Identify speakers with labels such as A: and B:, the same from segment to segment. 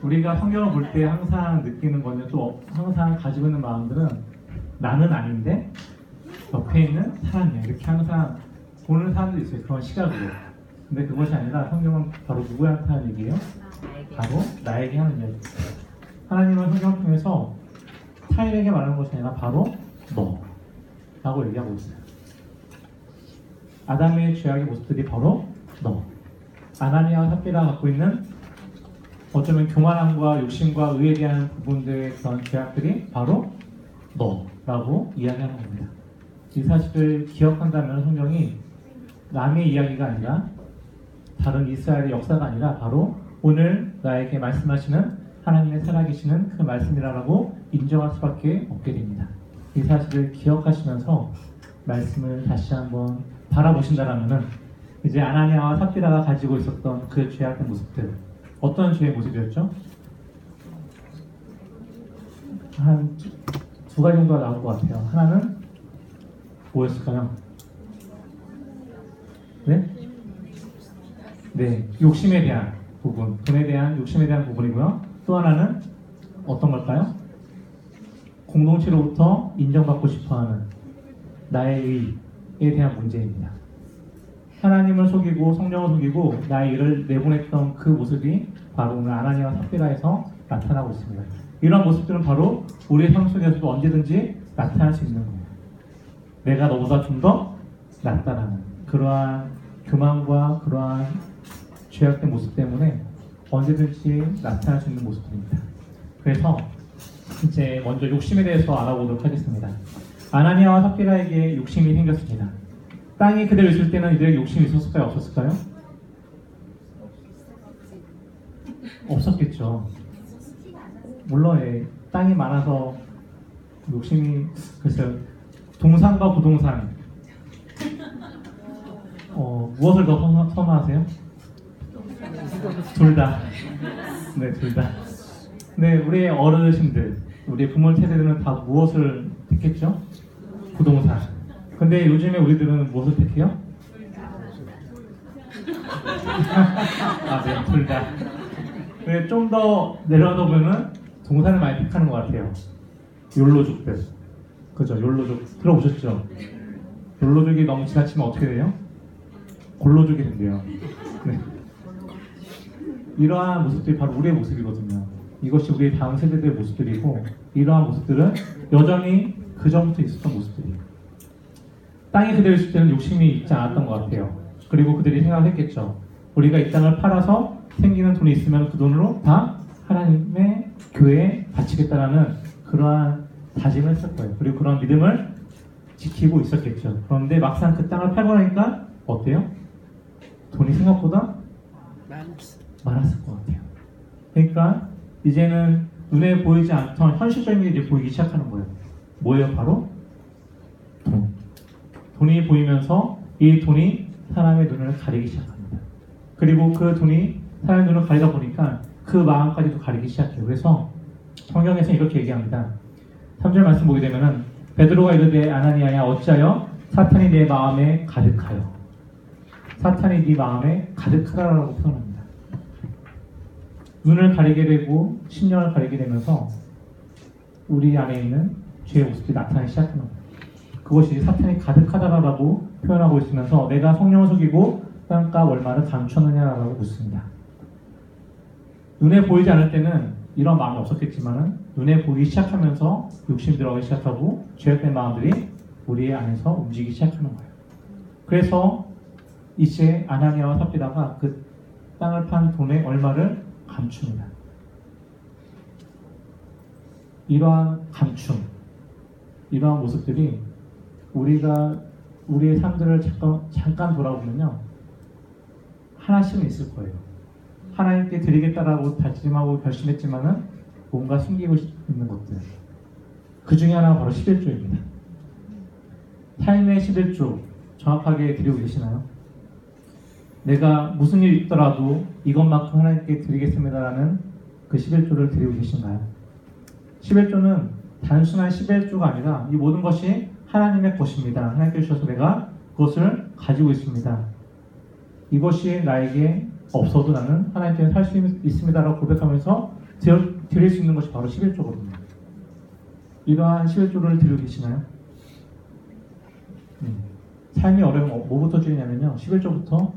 A: 우리가 성경을 볼 때 항상 느끼는 거는 또 항상 가지고 있는 마음들은 나는 아닌데 옆에 있는 사람이야 이렇게 항상 보는 사람들이 있어요. 그런 시각으로. 근데 그것이 아니라 성경은 바로 누구한테 하는 얘기예요? 바로 나에게 하는 이야기. 하나님은 성경을 통해서 타인에게 말하는 것이 아니라 바로 너라고 얘기하고 있어요. 아담의 죄악의 모습들이 바로 너. 아나니아와 삽비라가 갖고 있는 어쩌면 교만함과 욕심과 의에 대한 부분들의 그런 죄악들이 바로 너라고 이야기하는 겁니다. 이 사실을 기억한다면 성경이 남의 이야기가 아니라 다른 이스라엘의 역사가 아니라 바로 오늘 나에게 말씀하시는 하나님의 살아계시는 그 말씀이라고 인정할 수밖에 없게 됩니다. 이 사실을 기억하시면서 말씀을 다시 한번 바라보신다라면은 이제 아나니아와 삽비라가 가지고 있었던 그 죄악의 모습들, 어떤 죄의 모습이었죠? 한 두 가지 정도가 나올 것 같아요. 하나는 뭐였을까요? 네? 네, 욕심에 대한 부분, 돈에 대한 욕심에 대한 부분이고요. 또 하나는 어떤 걸까요? 공동체로부터 인정받고 싶어하는 나의 의에 대한 문제입니다. 하나님을 속이고 성령을 속이고 나의 의를 내보냈던 그 모습이 바로 오늘 아나니아와 삽비라에서 나타나고 있습니다. 이런 모습들은 바로 우리의 삶 속에서도 언제든지 나타날 수 있는 거예요. 내가 너보다 좀 더 낫다라는 그러한 교만과 그러한 죄악된 모습 때문에 언제든지 나타날 수 있는 모습입니다. 그래서 이제 먼저 욕심에 대해서 알아보도록 하겠습니다. 아나니아와 삽비라에게 욕심이 생겼습니다. 땅이 그대로 있을 때는 이들에게 욕심이 있었을까요? 없었을까요? 없었겠죠. 물론 땅이 많아서 욕심이 글쎄요. 동산과 부동산 무엇을 더 선호하세요? 둘 다. 네, 둘 다. 네, 우리의 어르신들, 우리 부모 세대들은 다 무엇을 택했죠? 부동산. 근데 요즘에 우리들은 무엇을 택해요? 아, 네, 둘 다. 네, 좀 더 내려가다 보면은 동산을 많이 택하는 것 같아요. 욜로족들. 그죠? 욜로족. 들어보셨죠? 욜로족이 너무 지나치면 어떻게 돼요? 골로족이 된대요. 네. 이러한 모습들이 바로 우리의 모습이거든요. 이것이 우리의 다음 세대들의 모습들이고, 이러한 모습들은 여전히 그 전부터 있었던 모습들이에요. 땅이 그대로 있을 때는 욕심이 있지 않았던 것 같아요. 그리고 그들이 생각했겠죠. 우리가 이 땅을 팔아서 생기는 돈이 있으면 그 돈으로 다 하나님의 교회에 바치겠다라는 그러한 다짐을 했을 거예요. 그리고 그런 믿음을 지키고 있었겠죠. 그런데 막상 그 땅을 팔고 나니까 어때요? 돈이 생각보다 많았을 것 같아요. 그러니까 이제는 눈에 보이지 않던 현실적인 게 이제 보이기 시작하는 거예요. 뭐예요? 바로 돈. 돈이 보이면서 이 돈이 사람의 눈을 가리기 시작합니다. 그리고 그 돈이 사람의 눈을 가리다 보니까 그 마음까지도 가리기 시작해요. 그래서 성경에서는 이렇게 얘기합니다. 3절 말씀 보게 되면은 베드로가 이르되 아나니아야 어찌하여 사탄이 내 마음에 가득하여 사탄이 네 마음에 가득하다라고 표현합니다. 눈을 가리게 되고 심령을 가리게 되면서 우리 안에 있는 죄의 모습이 나타나기 시작하는 겁니다. 그것이 사탄이 가득하다라고 표현하고 있으면서 내가 성령을 속이고 땅값 얼마를 감추었느냐라고 묻습니다. 눈에 보이지 않을 때는 이런 마음이 없었겠지만은 눈에 보이기 시작하면서 욕심 들어가기 시작하고 죄악된 마음들이 우리 안에서 움직이기 시작하는 거예요. 그래서 이제 아나니아와 삽비라가 그 땅을 판 돈의 얼마를 감춥니다. 이러한 감춤, 이러한 모습들이 우리가 우리의 삶들을 잠깐 돌아보면요 하나씩은 있을 거예요. 하나님께 드리겠다라고 다짐하고 결심했지만은 뭔가 숨기고 있는 것들. 그 중에 하나가 바로 11조입니다. 삶의 11조 정확하게 드리고 계시나요? 내가 무슨 일이 있더라도 이것만큼 하나님께 드리겠습니다라는 그 11조를 드리고 계신가요? 11조는 단순한 11조가 아니라 이 모든 것이 하나님의 것입니다. 하나님께 주셔서 내가 그것을 가지고 있습니다. 이것이 나에게 없어도 나는 하나님 때문에 살 수 있습니다라고 고백하면서 드릴 수 있는 것이 바로 11조거든요. 이러한 11조를 드리고 계시나요? 삶이 어려우면 뭐부터 줄이냐면요, 11조부터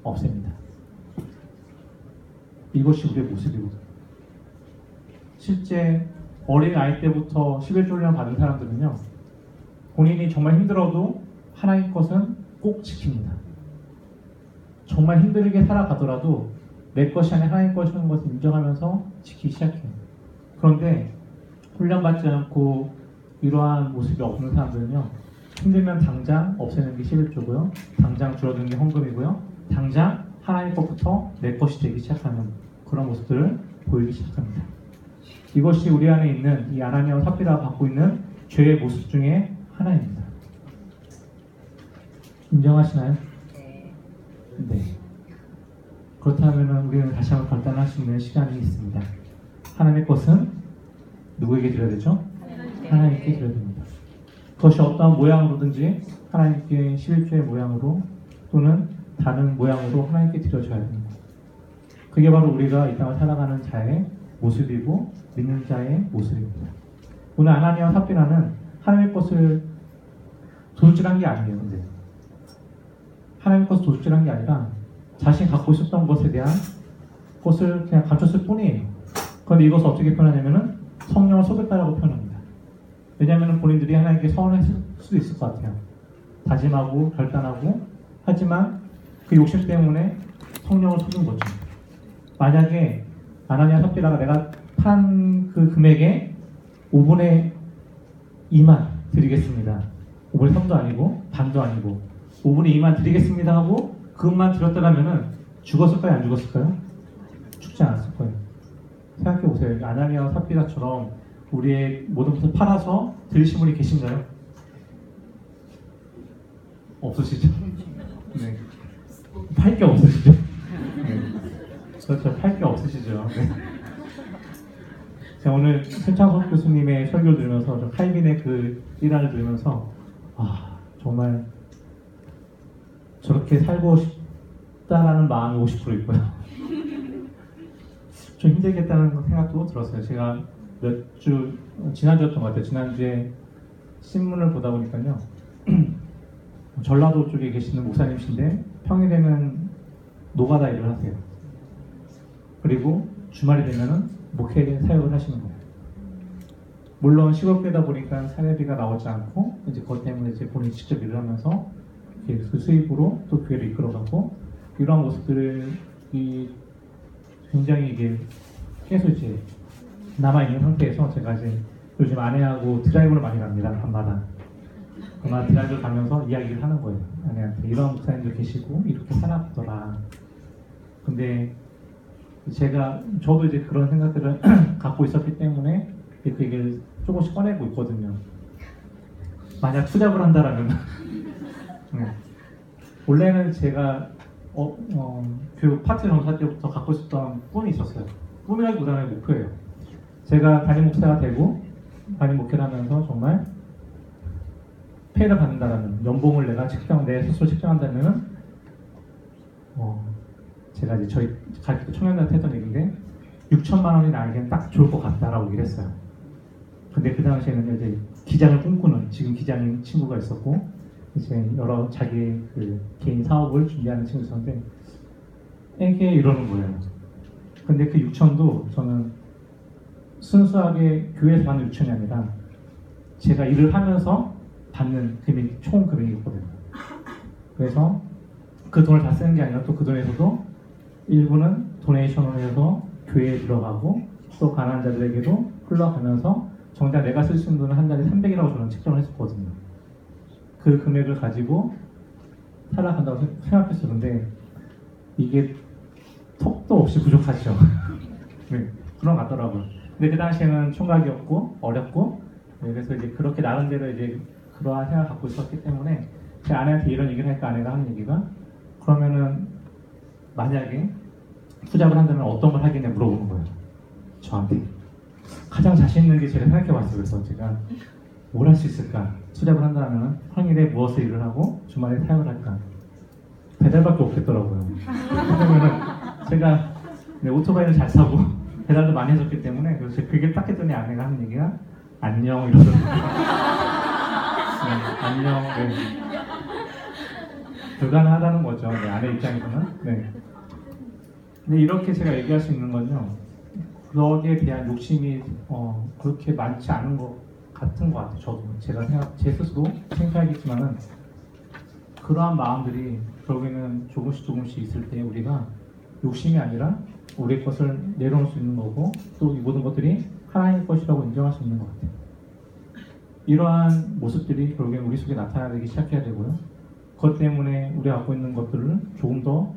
A: 없앱니다. 이것이 우리의 모습이거든요. 실제 어린 아이 때부터 11조를 받은 사람들은요, 본인이 정말 힘들어도 하나님 것은 꼭 지킵니다. 정말 힘들게 살아가더라도 내 것이 아닌 하나님 것이라는 것을 인정하면서 지키기 시작해요. 그런데 훈련받지 않고 이러한 모습이 없는 사람들은요, 힘들면 당장 없애는 게 11조고요, 당장 줄어드는 게 헌금이고요, 당장 하나님 것부터 내 것이 되기 시작하는 그런 모습들을 보이기 시작합니다. 이것이 우리 안에 있는 이 아나니아와 삽비라가 갖고 있는 죄의 모습 중에 하나입니다. 인정하시나요? 네. 그렇다면 우리는 다시 한번 결단할 수 있는 시간이 있습니다. 하나님의 것은 누구에게 드려야 되죠? 하나님께 드려야 됩니다. 그것이 어떠한 모양으로든지 하나님께 11조의 모양으로 또는 다른 모양으로 하나님께 드려줘야 됩니다. 그게 바로 우리가 이 땅을 살아가는 자의 모습이고 믿는 자의 모습입니다. 오늘 아나니아와 삽비라는 하나님의 것을 도둑질한 게 아니에요. 근데 하나님의 것을 도둑질한 게 아니라 자신이 갖고 있었던 것에 대한 것을 그냥 갖췄을 뿐이에요. 그런데 이것을 어떻게 표현하냐면은 성령을 속였다라고 표현합니다. 왜냐하면 본인들이 하나님께 서운했을 수도 있을 것 같아요. 다짐하고 결단하고 하지만 그 욕심 때문에 성령을 속인 거죠. 만약에 아나니아 삽비라가 내가 판 그 금액의 5분의 2만 드리겠습니다. 5분의 3도 아니고 반도 아니고 5분의 2만 드리겠습니다 하고 그것만 드렸더라면은 죽었을까요? 안 죽었을까요? 죽지 않았을 거예요. 생각해 보세요. 아나니아와 삽비라처럼 우리의 모든 것을 팔아서 드리신 분이 계신가요? 없으시죠? 네. 팔 게 없으시죠? 네. 그렇죠. 팔 게 없으시죠? 네. 제가 오늘 최창석 교수님의 설교를 들으면서 좀 칼빈의 그 일화를 들으면서 정말 저렇게 살고 싶다라는 마음이 50% 있고요. 좀 힘들겠다는 생각도 들었어요. 제가 지난주였던 것 같아요. 지난주에 신문을 보다 보니까요. 전라도 쪽에 계시는 목사님이신데 평일에는 노가다 일을 하세요. 그리고 주말이 되면은 목회 사역을 하시는 거예요. 물론 시골교회다 보니까 사례비가 나오지 않고 이제 그것 때문에 이제 본인이 직접 일을 하면서 그 수입으로 또 교회를 이끌어가고 이러한 모습들을 굉장히 이게 계속 이제 남아있는 상태에서 제가 이제 요즘 아내하고 드라이브를 많이 갑니다. 밤마다. 그만 드라이브를 가면서 이야기를 하는 거예요. 아내한테 이런 목사님도 계시고 이렇게 살아보더라. 근데 저도 이제 그런 생각들을 갖고 있었기 때문에 그 얘기를 조금씩 꺼내고 있거든요. 만약 투잡을 한다라면 네. 원래는 제가 교육 파트 정사 때부터 갖고 있었던 꿈이 있었어요. 꿈이라기보다는 목표예요. 제가 담임 목사가 되고 담임 목회를 하면서 정말 페이를 받는다라는 연봉을 내가 내 스스로 책정한다면은 제가 이제 저희 가르치는 청년들한테 했던 얘기인데 6천만 원이 나에게는 딱 좋을 것 같다라고 얘기를 했어요. 근데 그 당시에는 이제 기장을 꿈꾸는 지금 기장인 친구가 있었고 이제 여러 자기 그 개인 사업을 준비하는 친구가 있었는데 에게 이러는 거예요. 근데 그 6천도 저는 순수하게 교회에서 받는 6천이 아니라 제가 일을 하면서 받는 금액, 총 금액이었거든요. 그래서 그 돈을 다 쓰는 게 아니라 또 그 돈에서도 일부는 도네이션을 해서 교회에 들어가고 또 가난한 자들에게도 흘러가면서 정작 내가 쓸 수 있는 돈은 한 달에 300이라고 저는 책정을 했었거든요. 그 금액을 가지고 살아간다고 생각했어요. 근데 이게 턱도 없이 부족하죠. 네, 그런 것 같더라고요. 근데 그 당시에는 총각이었고 어렸고 그래서 이제 그렇게 나름대로 이제 그러한 생각을 갖고 있었기 때문에 제 아내한테 이런 얘기를 하니까 아내가 하는 얘기가 그러면은 만약에 투잡을 한다면 어떤 걸 하겠냐 물어보는 거예요. 저한테. 가장 자신 있는 게 제가 생각해봤어요. 그래서 제가 뭘 할 수 있을까? 투잡을 한다면 평일에 무엇을 일을 하고 주말에 사역을 할까? 배달밖에 없겠더라고요. 왜냐면은 제가 오토바이를 잘 타고 배달도 많이 했었기 때문에 그래서 그게 딱 했더니 아내가 하는 얘기가 안녕 이러더라고요. 네, 안녕. 네. 불가능하다는 거죠. 네, 아내 입장에서는. 네. 근데 이렇게 제가 얘기할 수 있는 건요. 거기에 대한 욕심이 그렇게 많지 않은 것 같은 것 같아요. 저도 제 스스로 생각하겠지만은 그러한 마음들이 결국에는 조금씩 있을 때 우리가 욕심이 아니라 우리 것을 내려놓을 수 있는 거고 또 이 모든 것들이 하나님의 것이라고 인정할 수 있는 것 같아요. 이러한 모습들이 결국엔 우리 속에 나타나기 시작해야 되고요. 그것 때문에 우리가 갖고 있는 것들을 조금 더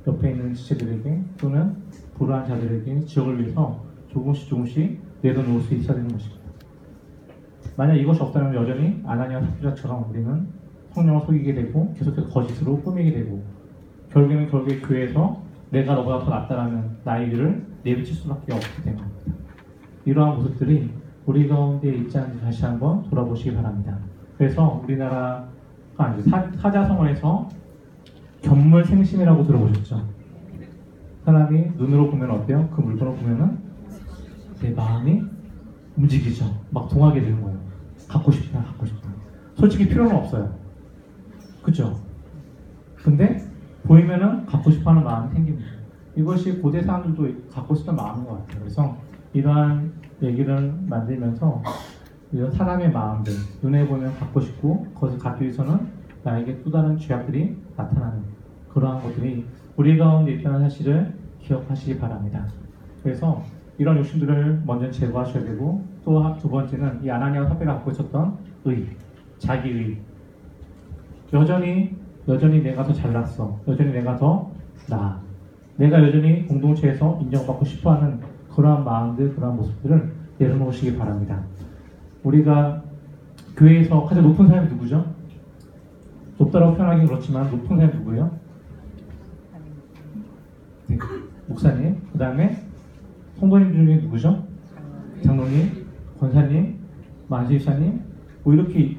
A: 옆에 있는 지체들에게 또는 불우한 자들에게 지역을 위해서 조금씩 내려놓을 수 있어야 되는 것입니다. 만약 이것이 없다면 여전히 아나니아와 삽비라처럼 우리는 성령을 속이게 되고 계속해서 거짓으로 꾸미게 되고 결국에 교회에서 내가 너보다 더 낫다라는 나의 일을 내비칠 수밖에 없기 때문입니다. 이러한 모습들이 우리 가운데 있지 않은지 다시 한번 돌아보시기 바랍니다. 그래서 우리나라가 사자성어에서 견물생심이라고 들어보셨죠? 사람이 눈으로 보면 어때요? 그 물건을 보면은 내 마음이 움직이죠. 막 동하게 되는 거예요. 갖고 싶다. 솔직히 필요는 없어요. 그죠? 근데 보이면은 갖고 싶어하는 마음이 생깁니다. 이것이 고대 사람들도 갖고 싶은 마음인 것 같아요. 그래서 이러한 얘기를 만들면서 이런 사람의 마음들, 눈에 보면 갖고 싶고 그것을 갖기 위해서는 나에게 또 다른 죄악들이 나타나는 그러한 것들이 우리 가운데 있다는 사실을 기억하시기 바랍니다. 그래서 이런 욕심들을 먼저 제거하셔야 되고 또 두 번째는 이 아나니아와 삽비라가 갖고 있었던 자기의 여전히 내가 더 잘났어. 여전히 내가 더 나아. 내가 여전히 공동체에서 인정받고 싶어하는 그러한 마음들, 그러한 모습들을 내려놓으시기 바랍니다. 우리가 교회에서 가장 높은 사람이 누구죠? 높다라고 표현하기는 그렇지만 높은 사람이 누구예요? 네, 목사님. 그 다음에 성도님 중에 누구죠? 장로님, 권사님, 만수집사님, 뭐 이렇게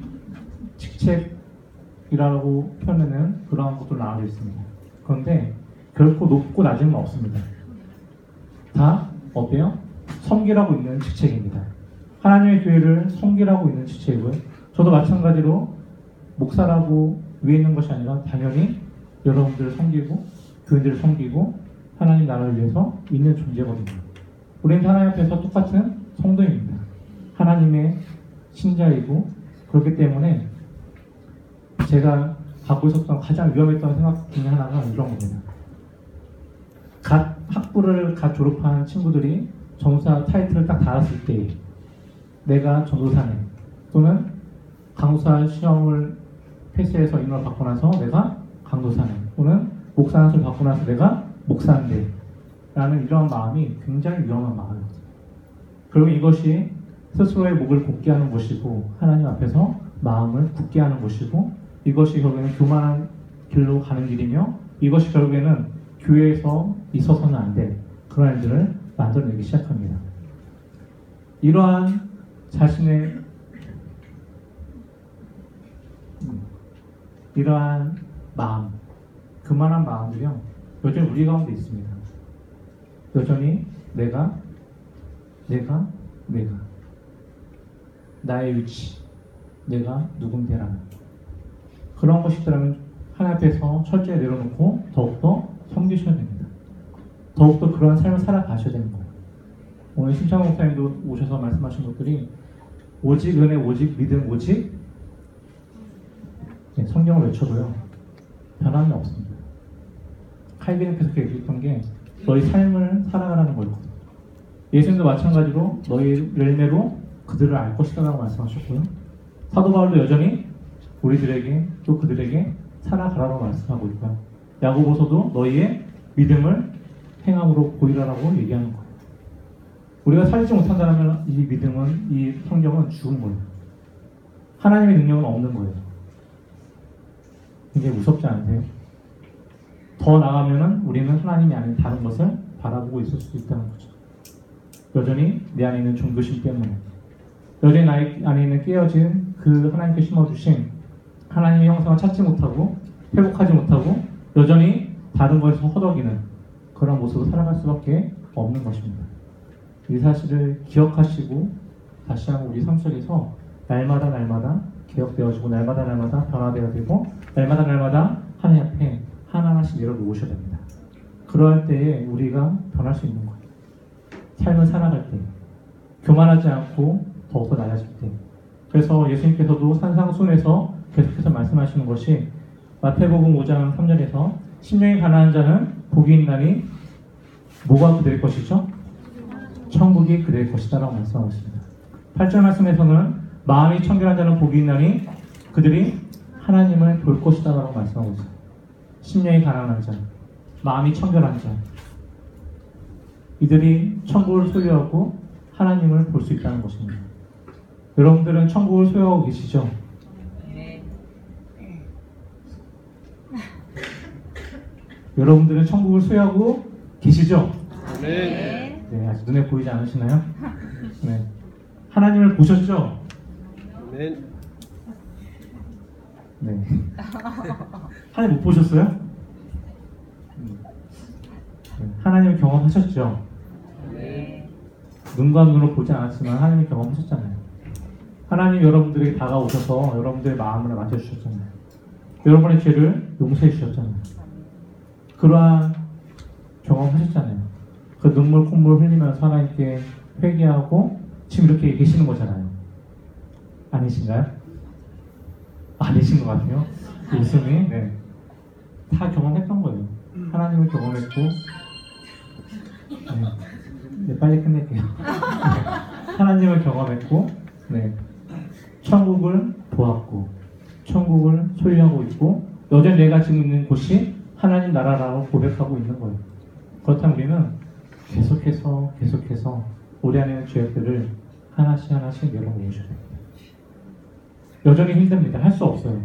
A: 직책이라고 표현하는 그러한 것도 나와져 있습니다. 그런데 결코 높고 낮은 건 없습니다. 다 어때요? 섬기라고 있는 직책입니다. 하나님의 교회를 섬기라고 있는 직책이고요. 저도 마찬가지로 목사라고 위에 있는 것이 아니라 당연히 여러분들을 섬기고 교인들을 섬기고 하나님 나라를 위해서 있는 존재거든요. 우리는 하나님 앞에서 똑같은 성도입니다. 하나님의 신자이고 그렇기 때문에 제가 갖고 있었던 가장 위험했던 생각 중에 하나가 이런 겁니다. 학부를 졸업한 친구들이 전도사 타이틀을 딱 달았을 때 내가 전도사네 또는 강도사 시험을 패스해서 인원을 받고 나서 내가 강도사네 또는 목사한테 받고 나서 내가 목사인데 라는 이런 마음이 굉장히 위험한 마음입니다. 그리고 이것이 스스로의 목을 곧게 하는 것이고 하나님 앞에서 마음을 굳게 하는 것이고 이것이 결국에는 교만한 길로 가는 길이며 이것이 결국에는 교회에서 있어서는 안 될 그런 일들을 만들어내기 시작합니다. 이러한 자신의 이러한 마음, 그만한 마음들이요 여전히 우리 가운데 있습니다. 여전히 내가 나의 위치, 내가 누군데라는 그런 것이 있다면 하나님 앞에서 철저히 내려놓고 더욱더 섬기셔야 됩니다. 더욱더 그러한 삶을 살아가셔야 되는 거예요. 오늘 심창호 목사님도 오셔서 말씀하신 것들이 오직 은혜, 오직 믿음, 오직 성경을 외쳐도요 변함이 없습니다. 칼빈은 계속 얘기했던 게 너희 삶을 살아가라는 거였거든요. 예수님도 마찬가지로 너희 열매로 그들을 알 것이다 라고 말씀하셨고요. 사도 바울도 여전히 우리들에게 또 그들에게 살아가라고 말씀하고 있고요. 야고보서도 너희의 믿음을 행함으로 보이라라고 얘기하는 거예요. 우리가 살지 못한다면 이 믿음은, 이 성경은 죽은 거예요. 하나님의 능력은 없는 거예요. 굉장히 무섭지 않으세요? 더 나아가면은 우리는 하나님이 아닌 다른 것을 바라보고 있을 수 있다는 거죠. 여전히 내 안에 있는 종교심 때문에, 여전히 나의 안에 있는 깨어진 그 하나님께 심어주신 하나님의 형상을 찾지 못하고 회복하지 못하고 여전히 다른 것에서 허덕이는 그런 모습으로 살아갈 수밖에 없는 것입니다. 이 사실을 기억하시고 다시 한번 우리 삶 속에서 날마다 개혁되어지고 날마다 변화되어야 되고 날마다 하나님 앞에 하나하나씩 내려놓으셔야 됩니다. 그럴 때에 우리가 변할 수 있는 거예요. 삶을 살아갈 때 교만하지 않고 더욱더 나아질 때. 그래서 예수님께서도 산상순에서 계속해서 말씀하시는 것이 마태복음 5장 3절에서 심령이 가난한 자는 복이 있나니 뭐가 그들의 것이죠? 천국이 그들의 것이다 라고 말씀하고 있습니다. 8절 말씀에서는 마음이 청결한 자는 복이 있나니 그들이 하나님을 볼 것이다 라고 말씀하고 있어요. 심령이 가난한 자, 마음이 청결한 자, 이들이 천국을 소유하고 하나님을 볼 수 있다는 것입니다. 여러분들은 천국을 소유하고 계시죠? 여러분들은 천국을 소유하고 계시죠?
B: 네.
A: 네, 아직 눈에 보이지 않으시나요? 네. 하나님을 보셨죠?
B: 네.
A: 네. 하나님 못 보셨어요? 네. 하나님을 경험하셨죠?
B: 네.
A: 눈과 눈으로 보지 않았지만 하나님을 경험하셨잖아요. 하나님 여러분들에게 다가오셔서 여러분들의 마음을 만져주셨잖아요. 여러분의 죄를 용서해 주셨잖아요. 그러한 경험하셨잖아요. 그 눈물 콧물 흘리면서 하나님께 회개하고 지금 이렇게 계시는 거잖아요. 아니신가요? 아니신 것 같아요. 웃음이. 네. 다 경험했던 거예요. 하나님을 경험했고. 네, 빨리 끝낼게요. 네. 하나님을 경험했고, 네. 천국을 보았고, 천국을 소유하고 있고, 여전히 내가 지금 있는 곳이 하나님 나라라고 고백하고 있는 거예요. 그렇다면 우리는 계속해서 우리 안에 있는 죄악들을 하나씩 내려놓으셔야 됩니다. 여전히 힘듭니다. 할 수 없어요.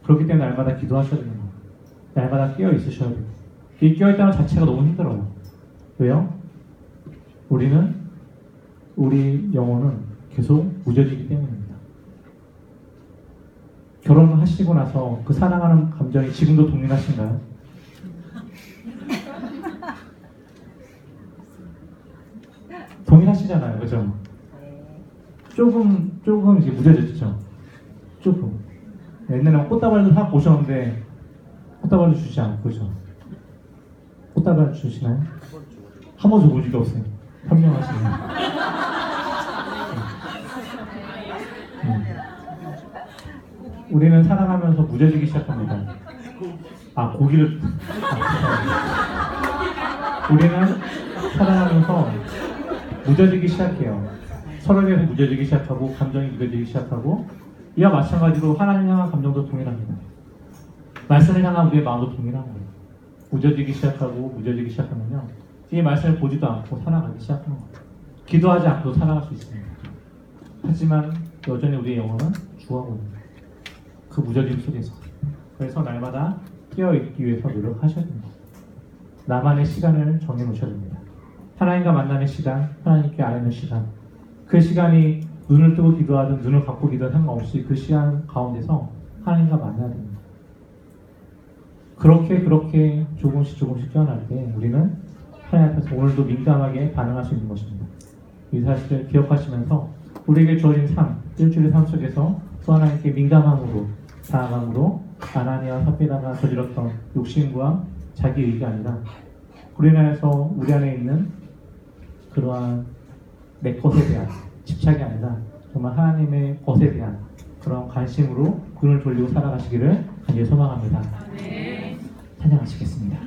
A: 그렇기 때문에 날마다 기도하셔야 되는 거예요. 날마다 깨어 있으셔야 돼요. 이 깨어 있다는 자체가 너무 힘들어요. 왜요? 우리 영혼은 계속 무뎌지기 때문입니다. 결혼을 하시고 나서 그 사랑하는 감정이 지금도 동일하신가요? 동일하시잖아요, 그죠? 조금 이제 무뎌졌죠. 조금. 옛날에 꽃다발도 사 보셨는데 꽃다발도 주지 않고, 그죠? 꽃다발 주시나요? 한 번 줘본 적이 없어요. 현명하시네요. 우리는 사랑하면서 무뎌지기 시작합니다. 고기를. 우리는 사랑하면서 무뎌지기 시작해요. 서로에 대해서 무뎌지기 시작하고, 감정이 무뎌지기 시작하고, 이와 마찬가지로 하나님 향한 감정도 동일합니다. 말씀을 향한 우리의 마음도 동일한 거예요. 무뎌지기 시작하면요, 이 말씀을 보지도 않고 살아가기 시작하는 거예요. 기도하지 않고도 살아갈 수 있습니다. 하지만 여전히 우리의 영혼은 죽어가고 있는 거예요. 그 무뎌짐 속에서. 그래서 날마다 깨어있기 위해서 노력하셔야 됩니다. 나만의 시간을 정해놓으셔야 됩니다. 하나님과 만나는 시간, 하나님께 아뢰는 시간, 그 시간이 눈을 뜨고 기도하든 눈을 감고 기도하든 상관없이 그 시간 가운데서 하나님과 만나야 됩니다. 그렇게 조금씩 깨어날 때 우리는 하나님 앞에서 오늘도 민감하게 반응할 수 있는 것입니다. 이 사실을 기억하시면서 우리에게 주어진 삶, 일주일의 삶 속에서 또 하나님께 민감함으로 다가감으로 아나니아와 삽비라가 저질렀던 욕심과 자기 의가 아니라 그로 인하여서 우리 안에 있는 그러한 내 것에 대한 집착이 아니라 정말 하나님의 것에 대한 그런 관심으로 눈을 돌리고 살아가시기를 간절히 소망합니다. 찬양하시겠습니다.